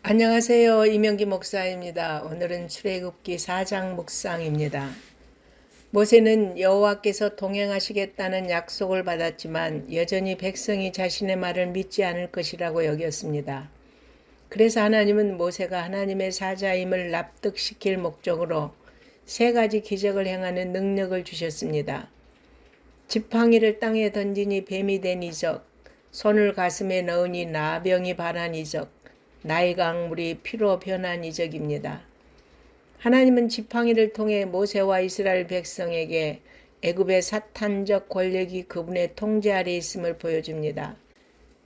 안녕하세요. 이명기 목사입니다. 오늘은 출애굽기 4장 묵상입니다. 모세는 여호와께서 동행하시겠다는 약속을 받았지만 여전히 백성이 자신의 말을 믿지 않을 것이라고 여겼습니다. 그래서 하나님은 모세가 하나님의 사자임을 납득시킬 목적으로 3가지 기적을 행하는 능력을 주셨습니다. 지팡이를 땅에 던지니 뱀이 된 이적, 손을 가슴에 넣으니 나병이 반한 이적, 나일 강물이 피로 변한 이적입니다. 하나님은 지팡이를 통해 모세와 이스라엘 백성에게 애굽의 사탄적 권력이 그분의 통제 아래 있음을 보여줍니다.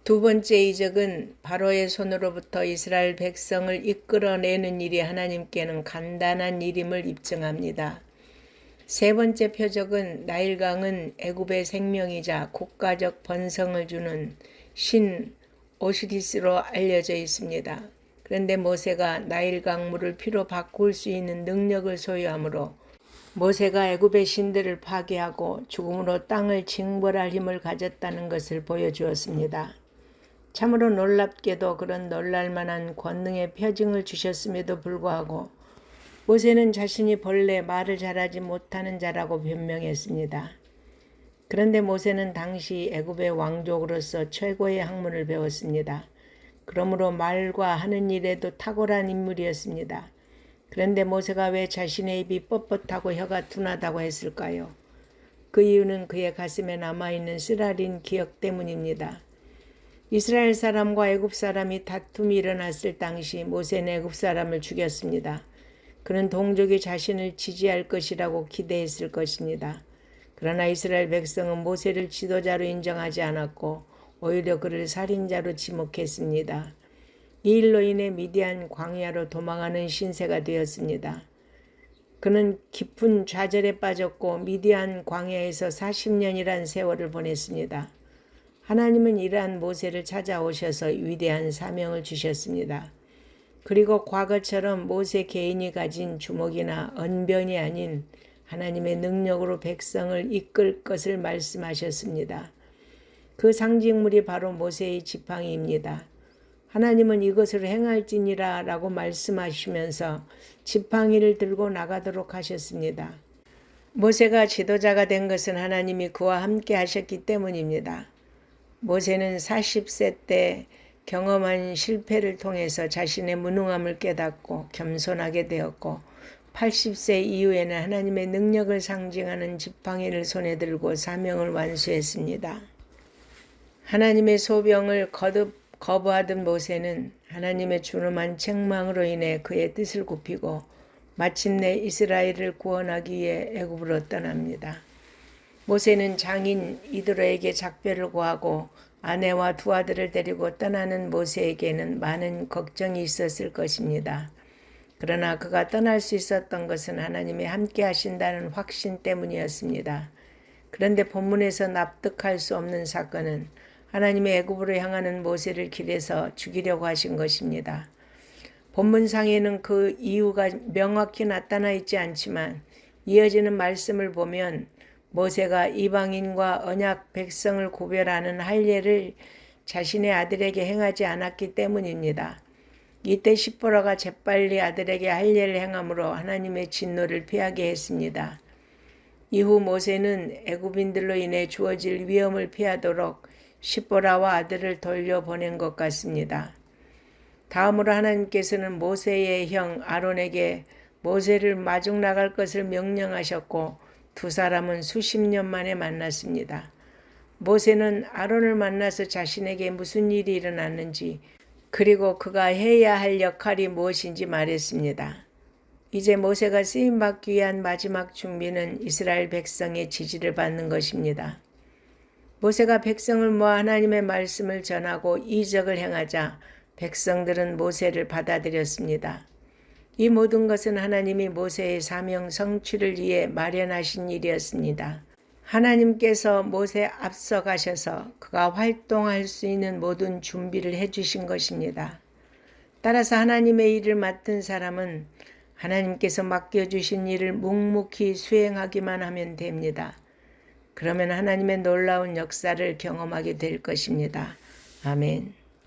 2번째 이적은 바로의 손으로부터 이스라엘 백성을 이끌어내는 일이 하나님께는 간단한 일임을 입증합니다. 3번째 표적은 나일강은 애굽의 생명이자 국가적 번성을 주는 신 오시리스로 알려져 있습니다. 그런데 모세가 나일강 물을 피로 바꿀 수 있는 능력을 소유하므로 모세가 애굽의 신들을 파괴하고 죽음으로 땅을 징벌할 힘을 가졌다는 것을 보여주었습니다. 참으로 놀랍게도 그런 놀랄만한 권능의 표징을 주셨음에도 불구하고 모세는 자신이 본래 말을 잘하지 못하는 자라고 변명했습니다. 그런데 모세는 당시 애굽의 왕족으로서 최고의 학문을 배웠습니다. 그러므로 말과 하는 일에도 탁월한 인물이었습니다. 그런데 모세가 왜 자신의 입이 뻣뻣하고 혀가 둔하다고 했을까요? 그 이유는 그의 가슴에 남아있는 쓰라린 기억 때문입니다. 이스라엘 사람과 애굽 사람이 다툼이 일어났을 당시 모세는 애굽 사람을 죽였습니다. 그는 동족이 자신을 지지할 것이라고 기대했을 것입니다. 그러나 이스라엘 백성은 모세를 지도자로 인정하지 않았고 오히려 그를 살인자로 지목했습니다. 이 일로 인해 미디안 광야로 도망하는 신세가 되었습니다. 그는 깊은 좌절에 빠졌고 미디안 광야에서 40년이란 세월을 보냈습니다. 하나님은 이러한 모세를 찾아오셔서 위대한 사명을 주셨습니다. 그리고 과거처럼 모세 개인이 가진 주먹이나 언변이 아닌 하나님의 능력으로 백성을 이끌 것을 말씀하셨습니다. 그 상징물이 바로 모세의 지팡이입니다. 하나님은 이것을 행할지니라 라고 말씀하시면서 지팡이를 들고 나가도록 하셨습니다. 모세가 지도자가 된 것은 하나님이 그와 함께 하셨기 때문입니다. 모세는 40세 때 경험한 실패를 통해서 자신의 무능함을 깨닫고 겸손하게 되었고 80세 이후에는 하나님의 능력을 상징하는 지팡이를 손에 들고 사명을 완수했습니다. 하나님의 소명을 거듭 거부하던 모세는 하나님의 준엄한 책망으로 인해 그의 뜻을 굽히고 마침내 이스라엘을 구원하기 위해 애굽으로 떠납니다. 모세는 장인 이드로에게 작별을 구하고 아내와 2 아들을 데리고 떠나는 모세에게는 많은 걱정이 있었을 것입니다. 그러나 그가 떠날 수 있었던 것은 하나님이 함께 하신다는 확신 때문이었습니다. 그런데 본문에서 납득할 수 없는 사건은 하나님의 애굽으로 향하는 모세를 길에서 죽이려고 하신 것입니다. 본문상에는 그 이유가 명확히 나타나 있지 않지만 이어지는 말씀을 보면 모세가 이방인과 언약 백성을 구별하는 할례를 자신의 아들에게 행하지 않았기 때문입니다. 이때 십보라가 재빨리 아들에게 할례를 행함으로 하나님의 진노를 피하게 했습니다. 이후 모세는 애굽인들로 인해 주어질 위험을 피하도록 십보라와 아들을 돌려보낸 것 같습니다. 다음으로 하나님께서는 모세의 형 아론에게 모세를 마중 나갈 것을 명령하셨고 2 사람은 수십 년 만에 만났습니다. 모세는 아론을 만나서 자신에게 무슨 일이 일어났는지 그리고 그가 해야 할 역할이 무엇인지 말했습니다. 이제 모세가 쓰임받기 위한 마지막 준비는 이스라엘 백성의 지지를 받는 것입니다. 모세가 백성을 모아 하나님의 말씀을 전하고 이적을 행하자 백성들은 모세를 받아들였습니다. 이 모든 것은 하나님이 모세의 사명 성취를 위해 마련하신 일이었습니다. 하나님께서 모세 앞서 가셔서 그가 활동할 수 있는 모든 준비를 해주신 것입니다. 따라서 하나님의 일을 맡은 사람은 하나님께서 맡겨주신 일을 묵묵히 수행하기만 하면 됩니다. 그러면 하나님의 놀라운 역사를 경험하게 될 것입니다. 아멘.